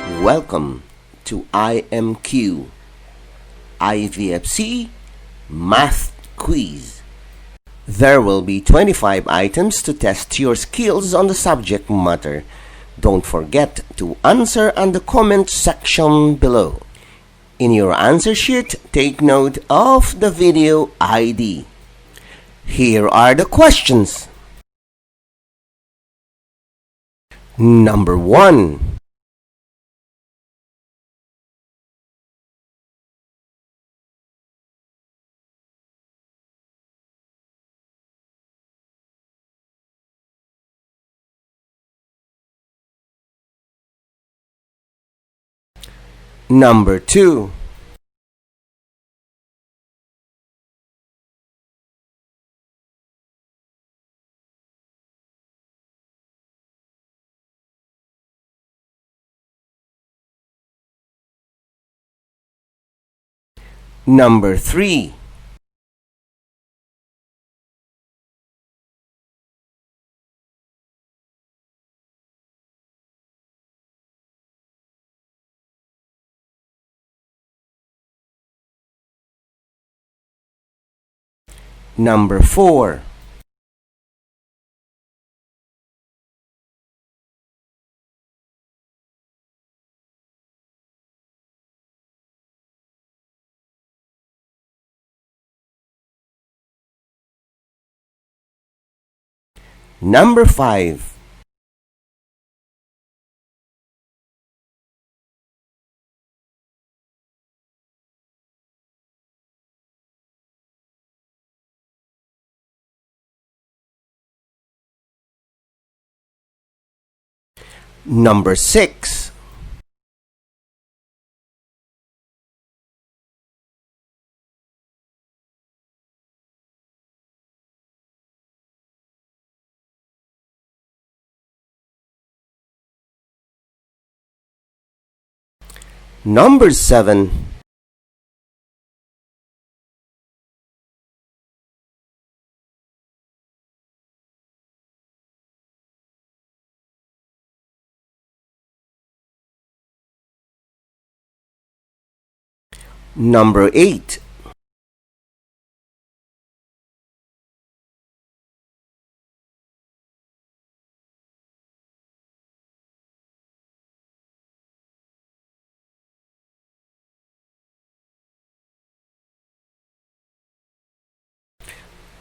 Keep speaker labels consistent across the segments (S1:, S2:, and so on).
S1: Welcome to IMQ IVFC Math Quiz. There will be 25 items to test your skills on the subject matter. Don't forget to answer on the comment section below. In your answer sheet, take note of the video ID. Here are the questions. Number 1. Number 2. Number 3. Number 4. Number 5. Number 6. Number 7. Number 8.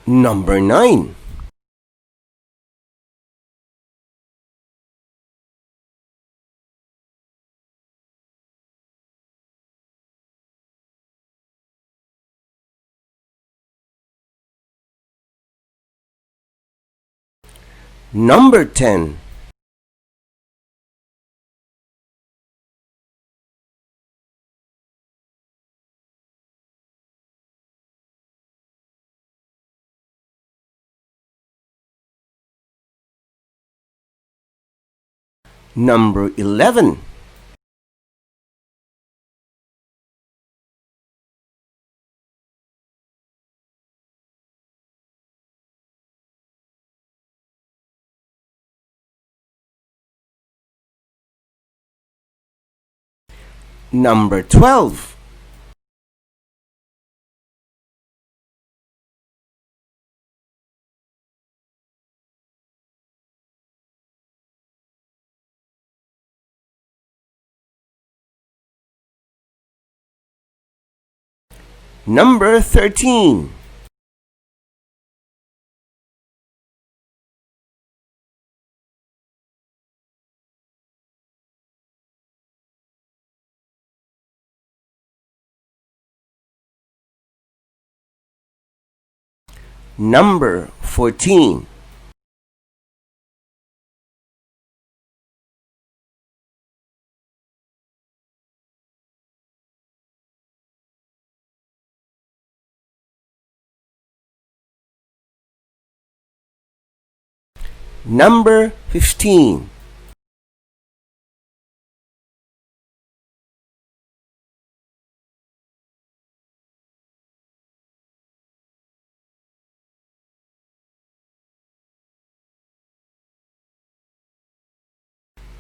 S1: Number 9. Number 10. Number 11. Number 12. Number 13. Number 14. Number 15.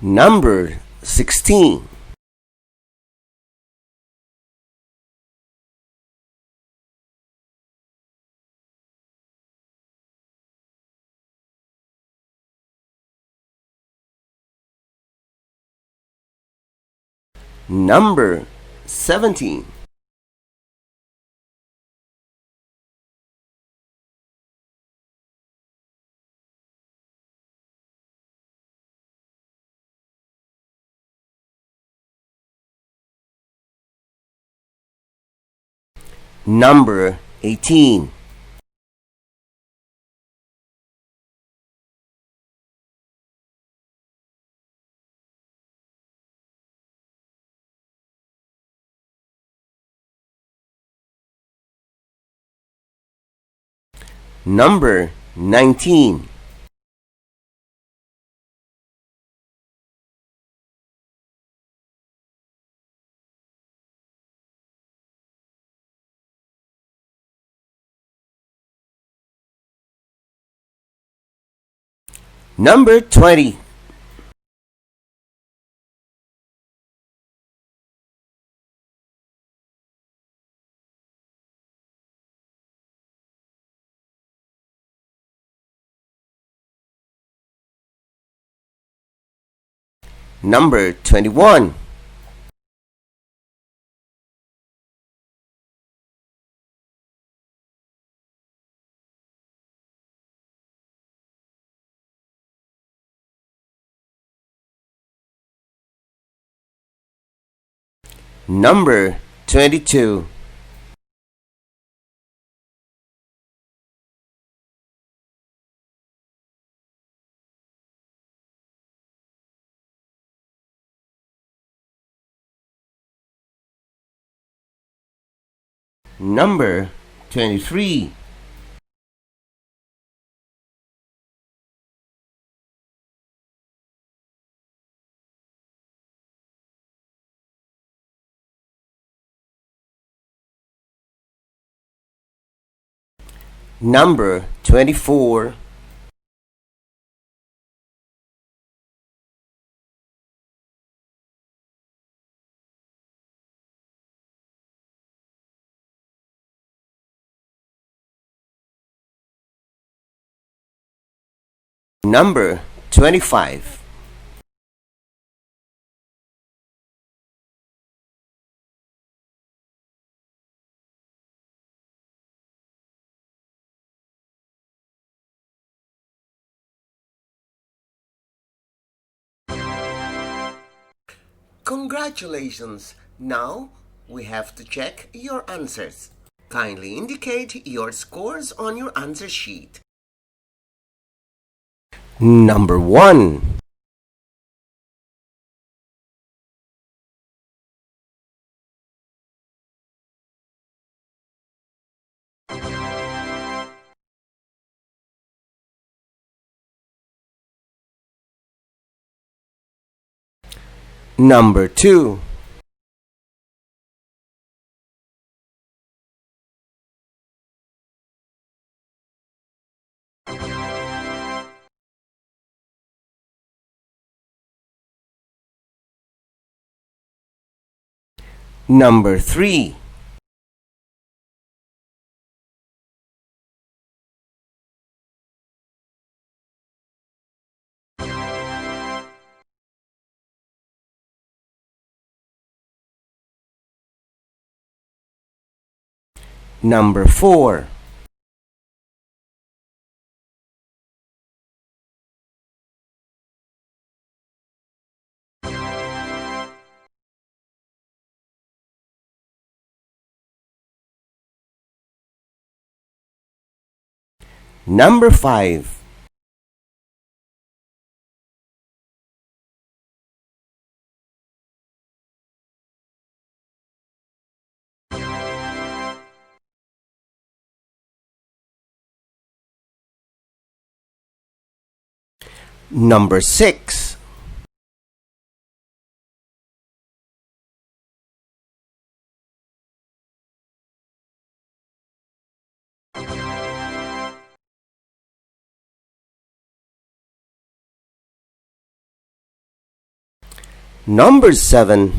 S1: Number 16. Number 17. Number 18. Number 19. Number 20. Number 21. Number 22. Number 23. Number 24. Number 25. Congratulations! Now we have to check your answers. Kindly indicate your scores on your answer sheet. Number 1. Number 2. Number 3. Number 4. Number 5. Number 6. Number 7.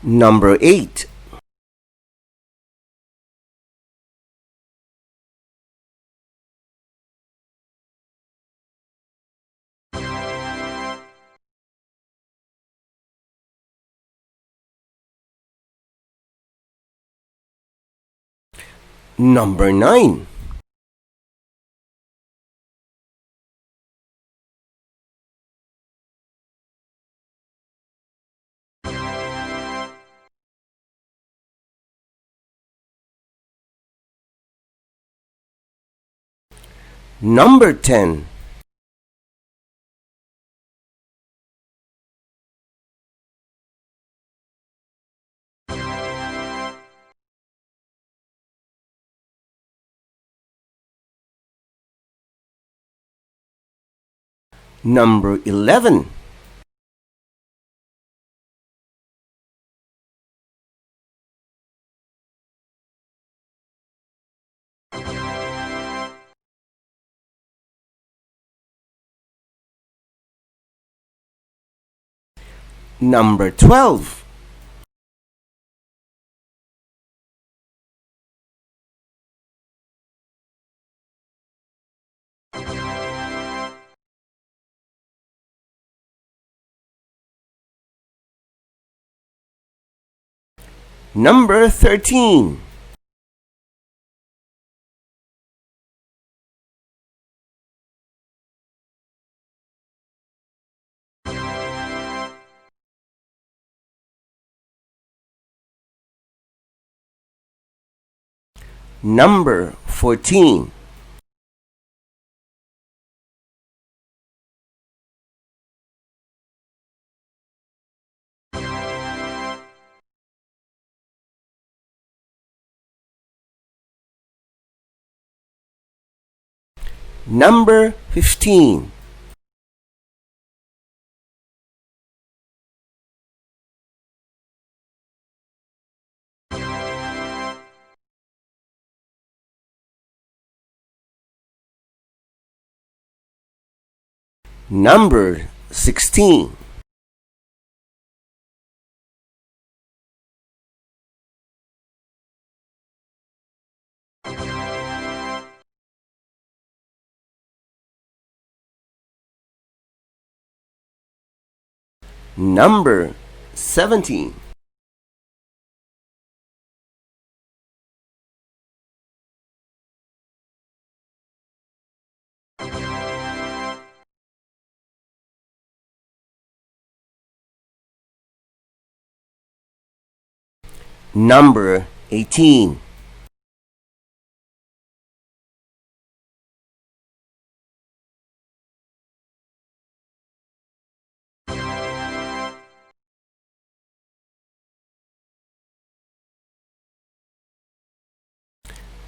S1: Number 8. Number 9. Number 10. Number 11. Number 12. Number 13. Number 14. Number 15. Number 16. Number 17. Number 18.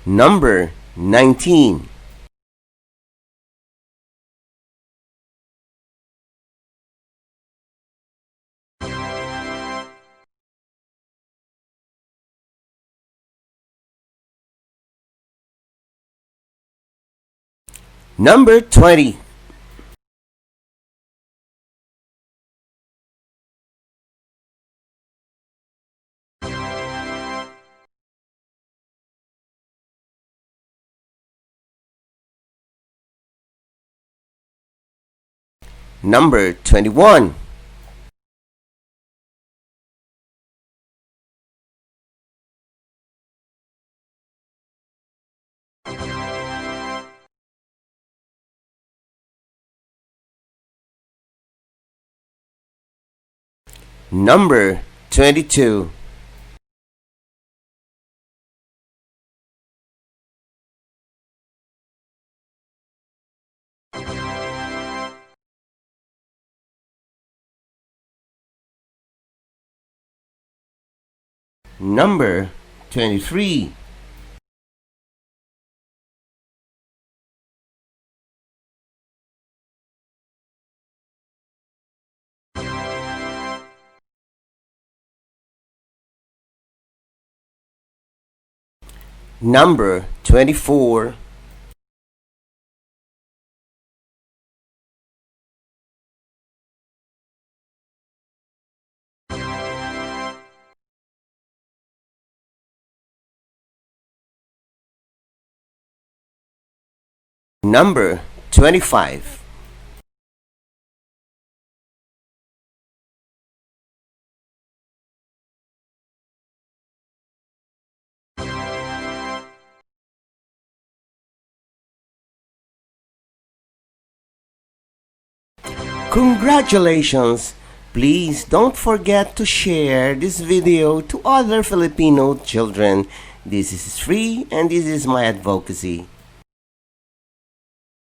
S1: Number 19. Number 20. Number 21. Number 22. Number 23. Number 24. Number 25. Congratulations! Please don't forget to share this video to other Filipino children. This is free and this is my advocacy.